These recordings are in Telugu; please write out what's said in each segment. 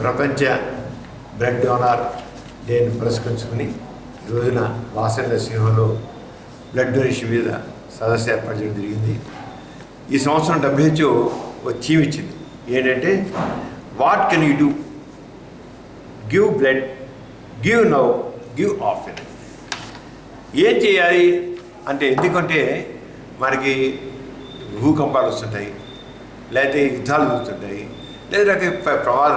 ప్రపంచ బ్లడ్ డోనార్ డేని పురస్కరించుకుని ఈ రోజున వాసవి నరసింహలో బ్లడ్ డొనేషన్ మీద సదస్సు ఏర్పాటు చేయడం జరిగింది. ఈ సంవత్సరం WHO ఒక థీమ్ ఇచ్చింది. ఏంటంటే what can you do, give blood, give now, give often. ఏం చేయాలి అంటే, ఎందుకంటే మనకి భూకంపాలు వస్తుంటాయి, లేకపోతే యుద్ధాలు జరుగుతుంటాయి, లేదా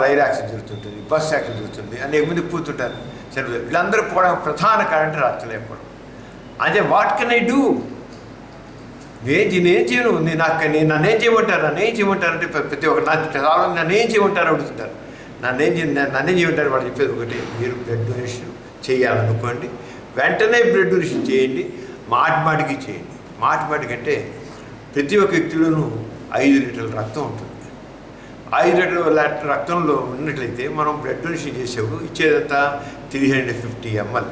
రైలు యాక్సిడెంట్ జరుగుతుంటుంది, బస్ యాక్సిడెంట్ జరుగుతుంది, అనేక మంది పోతుంటారు. సరే, వీళ్ళందరూ పోవడం ప్రధాన కారణం రక్తం లేకపోవడం. అంటే వాట్ కెన్ ఐ డూ, నేనేం చేయను, నన్నేం చేయమంటారు అంటే ప్రతి ఒక్కరు చాలా నన్నేం చేయమంటారు అడుగుతుంటారు. నన్నేం చేయమంటారు వాళ్ళు చెప్పేది ఒకటి, మీరు బ్లడ్ డొనేషన్ చేయాలనుకోండి, వెంటనే బ్లడ్ డొనేషన్ చేయండి, మాటిమాటికి చేయండి. మాటిమాటికి అంటే ప్రతి ఒక్క వ్యక్తిలోనూ 5 లీటర్ల రక్తం ఉంటుంది. 5 లీటర్ల రక్తంలో ఉన్నట్లయితే మనం బ్లడ్ డొనేషన్ చేసేప్పుడు ఇచ్చేదంతా 350 ml,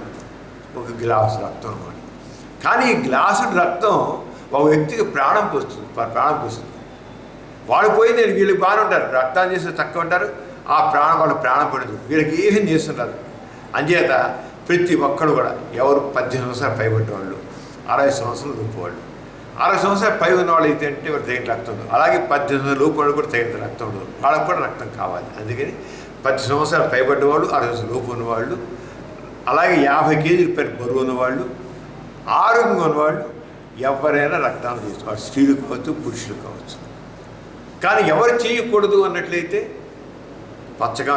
ఒక గ్లాసు రక్తం అన్నమాట. కానీ ఈ గ్లాసు రక్తం ఒక వ్యక్తికి ప్రాణం పోస్తుంది. వాళ్ళు పోయింది, వీళ్ళకి బాగానే ఉంటారు, రక్తం చేస్తే తక్కువ ఉంటారు, వాళ్ళు ప్రాణం పడదు, వీళ్ళకి ఏమేం చేస్తుంటారు. అంచేత ప్రతి ఒక్కరు కూడా ఎవరు 18 సంవత్సరాలు పైబడ్డ వాళ్ళు, 60 సంవత్సరాలు లోపు వాళ్ళు, 60 సంవత్సరాలు పై ఉన్న వాళ్ళు అయితే అంటే వారు తగిన రక్తం ఉండదు. అలాగే 18 సంవత్సరాల లోపు వాళ్ళు కూడా తగిన రక్తం ఉండదు, వాళ్ళకు కూడా రక్తం కావాలి. అందుకని 10 సంవత్సరాలు పైబడ్డ వాళ్ళు, 60 సంవత్సరాల లోపు ఉన్నవాళ్ళు, అలాగే 50 కేజీల పైన బరువు ఉన్నవాళ్ళు, ఆరోగ్యంగా ఉన్నవాళ్ళు ఎవరైనా రక్తాన్ని తీసుకోవాలి, స్త్రీలు కావచ్చు, పురుషులు కావచ్చు. కానీ ఎవరు చేయకూడదు అన్నట్లయితే పచ్చగా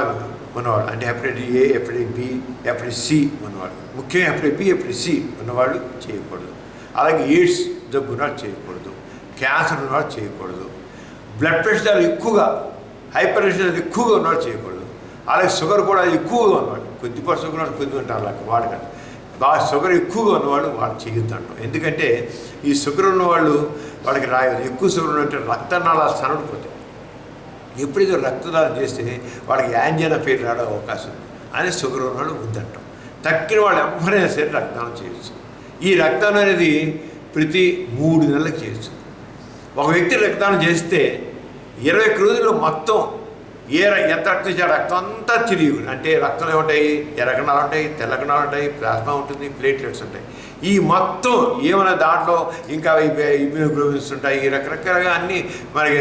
ఉన్నవాళ్ళు, అంటే hepatitis A, hepatitis B, hepatitis C ఉన్నవాళ్ళు, ముఖ్యంగా హెపటైటిస్ B, హెపటైటిస్ C ఉన్నవాళ్ళు చేయకూడదు. అలాగే ఎయిడ్స్ జబ్బు ఉన్నవాళ్ళు చేయకూడదు, క్యాన్సర్ ఉన్నవాళ్ళు చేయకూడదు, బ్లడ్ ప్రెషర్ ఎక్కువగా, హైపర్ టెన్షన్ ఎక్కువగా ఉన్నవాళ్ళు చేయకూడదు. అలాగే షుగర్ కూడా ఎక్కువగా ఉన్నవాళ్ళు, కొద్దిపాటు షుగర్ వాళ్ళు కొద్దిగా ఉంటారు, అలాగే వాడకండి. బాగా షుగర్ ఎక్కువగా ఉన్నవాళ్ళు వాళ్ళు చేయొద్దు అంటాం. ఎందుకంటే ఈ షుగర్ ఉన్నవాళ్ళు వాళ్ళకి ఎక్కువ షుగర్ ఉంటే రక్తనాళాలు సనడిపోతాయి. ఎప్పుడైతే రక్తదానం చేస్తే వాళ్ళకి యాంజినా పేరు రావడం అవకాశం ఉంది అని షుగర్ ఉన్నవాళ్ళు వద్దంటాం. తక్కిన వాళ్ళు ఎవరైనా సరే రక్తదానం చేయొచ్చు. ఈ రక్తదానం అనేది ప్రతి 3 నెలలకు చేయొచ్చు. ఒక వ్యక్తి రక్తదానం చేస్తే 21 రోజుల్లో మొత్తం ఎంత రక్తం ఇచ్చే రక్తం అంతా తిరిగి, అంటే రక్తంలో ఏముంటాయి, ఎర్ర కణాలు ఉంటాయి, తెల్ల కణాలు ఉంటాయి, ప్లాస్మా ఉంటుంది, ప్లేట్లెట్స్ ఉంటాయి. ఈ మొత్తం ఏమైనా దాంట్లో ఇంకా ఇమ్యూనోగ్లోబిన్స్ ఉంటాయి, రకరకాలుగా అన్నీ మనకి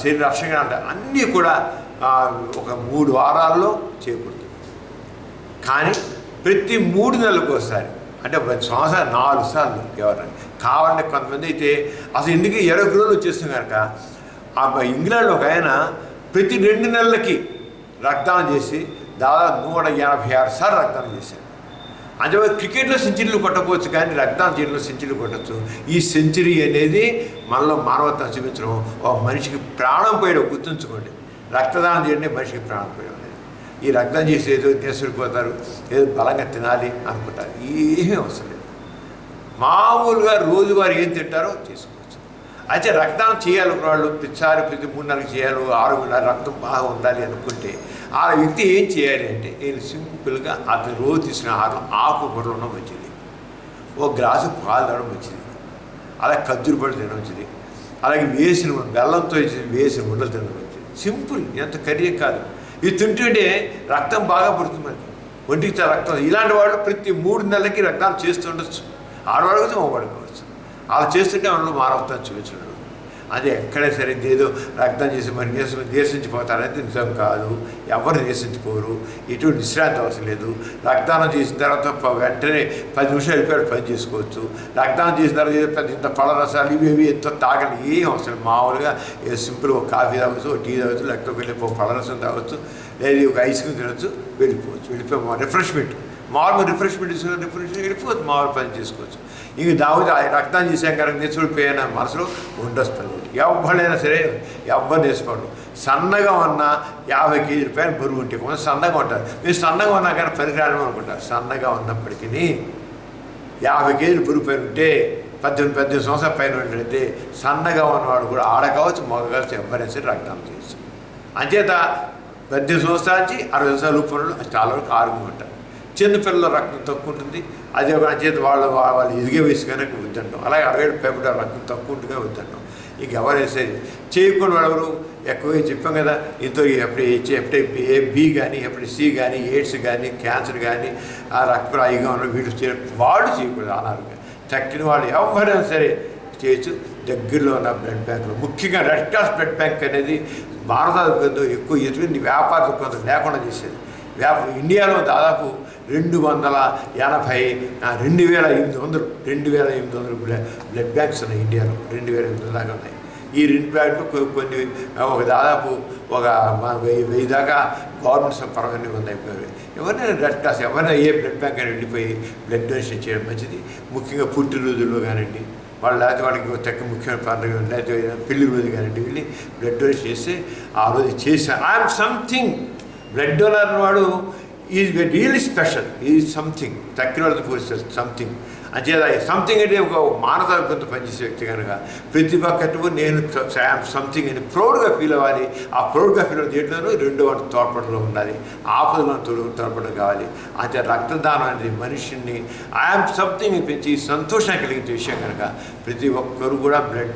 శరీర రక్షణగా ఉంటాయి. అన్నీ కూడా ఒక 3 వారాల్లో చేయకూడదు. కానీ ప్రతి 3 నెలలకు ఒకసారి, అంటే సంవత్సరం 4 సార్లు ఎవరైనా కావాలంటే. కొంతమంది అయితే అసలు ఎందుకు 20 రోజులు వచ్చేస్తుంది కనుక, ఇంగ్లాండ్లో ఒక ఆయన ప్రతి 2 నెలలకి రక్తదానం చేసి దాదాపు 186 సార్లు రక్తదానం చేశాడు. అందువల్ల క్రికెట్లో సెంచరీలు కొట్టకపోవచ్చు, కానీ రక్తదానం చేయడంలో సెంచరీలు కొట్టచ్చు. ఈ సెంచరీ అనేది మనలో మానవత్వం చూపించడం, ఒక మనిషికి ప్రాణం పోయడం. గుర్తుంచుకోండి, రక్తదానం చేయడం మనిషికి ప్రాణం పోయడం అనేది. ఈ రక్తదానం చేసి ఏదో తీసుకుపోతారు, ఏదో బలంగా తినాలి అనుకుంటారు, ఏమీ అవసరం లేదు. మామూలుగా రోజువారు ఏం తింటారో చేసుకోవచ్చు. అయితే రక్తదానం చేయాలనుకున్న వాళ్ళు ప్రతి 3 నెలలకు చేయాలి, ఆరోగ్యంగా రక్తం బాగా ఉండాలి అనుకుంటే ఆ వ్యక్తి ఏం చేయాలి అంటే, నేను సింపుల్గా అతను రోజు తీసుకునే ఆహారం ఆకుకూరలు ఉండడం మంచిది, ఒక గ్లాసు పాలు తాగడం మంచిది, అలాగే ఖర్జూర పళ్ళు తినడం మంచిది, అలాగే బెల్లంతో వేసిన ఉండలు తినడం మంచిది. సింపుల్, ఎంత కర్రీ కాదు. ఇది తింటుంటే రక్తం బాగా పడుతుంది మనకి, ఒంటికి రక్తం. ఇలాంటి వాళ్ళు ప్రతి 3 నెలలకి రక్తం చేస్తుండొచ్చు, ఆడవాళ్ళకి మగవాడుకోవచ్చు. అలా చేస్తుంటే వాళ్ళు మానవత్వం చూపించడం. అదే ఎక్కడే సరే ఏదో రక్తం చేసి మరి నీరసించిపోతారనేది నిజం కాదు. ఎవరు నీరసించిపోరు, ఎటువంటి విశ్రాంతి అవసరం లేదు. రక్తదానం చేసిన తర్వాత వెంటనే 10 నిమిషాలు వెళ్ళిపోయాడు పని చేసుకోవచ్చు. రక్తదానం చేసిన తర్వాత ఇంత పళ్ళ రసాలు ఇవి ఎంతో తాగలి, ఏం అవసరం. మామూలుగా సింపుల్గా ఒక కాఫీ తాగవచ్చు, ఒక టీ తాగవచ్చు, లేకపోతే వెళ్ళి ఒక పళ్ళ రసం తాగవచ్చు, లేదా ఒక ఐస్ క్రీమ్ తినవచ్చు, వెళ్ళిపోయి రిఫ్రెష్మెంట్, మామూలుగా రిఫ్రెష్మెంట్ వెళ్ళిపోవచ్చు, మామూలు పని చేసుకోవచ్చు. ఇంక దావుది రక్తం చేసాం కనుక నేర్చుకుడిపోయిన మనసులో ఉండొస్తుంది. ఎవరైనా సరే ఎవరు నేర్చుకోండి. సన్నగా ఉన్న 50 కేజీల పైన బరువు ఉంటే కొంచెం సన్నగా ఉంటారు. మీరు సన్నగా ఉన్నా కానీ పనికిరాడమని అనుకుంటారు. సన్నగా ఉన్నప్పటికీ 50 కేజీలు బరువు పైన ఉంటే 18 సంవత్సరాల పైన ఉంటే సన్నగా ఉన్నవాడు కూడా ఆడ కావచ్చు, మగ కావచ్చు, ఎవరైనా సరే రక్తదానం చేయొచ్చు. అంచేత 18 సంవత్సరాల నుంచి 60 సంవత్సరాల లోపు చాలా వరకు ఆరోగ్యంగా ఉంటారు. చిన్నపిల్లల రక్తం తక్కువ ఉంటుంది, అదే చేతి వాళ్ళు ఎదిగే వయసు కనుక వద్దంటాం. అలాగే 60 ఏళ్ళ పైబడ్డ రక్తం తక్కువ ఉంటుందిగా వద్దంటాం. ఇక ఎవరైనా సరే చేయకుండా వాళ్ళెవరు ఎక్కువగా చెప్పాం కదా ఇంతో హెపటైటిస్ బి కానీ హెపటైటిస్ సి కానీ ఎయిడ్స్ కానీ క్యాన్సర్ కానీ ఆ రక్తరాయిగా ఉన్న వీళ్ళు వాళ్ళు చేయకూడదు అనారోగ్యం తక్కిన వాళ్ళు ఎవరైనా సరే చేయొచ్చు. దగ్గరలో ఉన్న బ్లడ్ బ్యాంకులు ముఖ్యంగా రెడ్ క్రాస్ బ్లడ్ బ్యాంక్ అనేది భారతదేశంలో ఎక్కువ ఎటువంటి వ్యాపార దృక్పథం లేకుండా చేసేది. ఇండియాలో దాదాపు 2,800 బ్లడ్ బ్యాంక్స్ ఉన్నాయి ఇండియాలో. 2,800 దాకా ఉన్నాయి. ఈ రెండు బ్యాంకులు కొన్ని దాదాపు ఒక 1000 దాకా గవర్నమెంట్స్ పరమైన ఉన్నాయి. ఎవరైనా రెడ్ క్రాస్ ఎవరైనా ఏ బ్లడ్ బ్యాంక్ అయినా వెళ్ళిపోయి బ్లడ్ డొనేషన్ చేయడం మంచిది. ముఖ్యంగా పుట్టినరోజుల్లో కానివ్వండి లేకపోతే వాళ్ళకి తెక్క ముఖ్యమైన పండుగ లేకపోతే పెళ్లి రోజు కానివ్వండి వెళ్ళి బ్లడ్ డొనేషన్ చేస్తే ఆ రోజు చేశాను ఐఎమ్ సంథింగ్. బ్లడ్ డొనర్ వాడు is really special. Is something తక్కిన వాళ్ళతో పోలిస్తే సంథింగ్. అంచేత సంథింగ్ అంటే ఒక మానవత్వంతో పనిచేసే వ్యక్తి కనుక ప్రతి ఒక్కటి నేను సంథింగ్ అని ప్రౌడ్గా ఫీల్ అవ్వాలి. ఆ ప్రౌడ్గా ఫీల్ అవ్వాలి దేంట్లోనూ రెండో వాటి తోడ్పడలో ఉండాలి. ఆపదలో తోడ్పడడం కావాలి. అంతే రక్తదానం అనేది మనిషిని ఐఎమ్ సంథింగ్ పెంచి సంతోషాన్ని కలిగించే విషయం కనుక ప్రతి ఒక్కరు కూడా బ్లడ్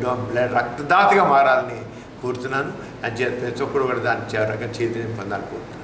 రక్తదాతగా మారాలని కోరుతున్నాను. అంచేత ప్రతి ఒక్కరు కూడా దాన్ని రకంగా చైతన్యం పొందాలని కోరుతున్నాను.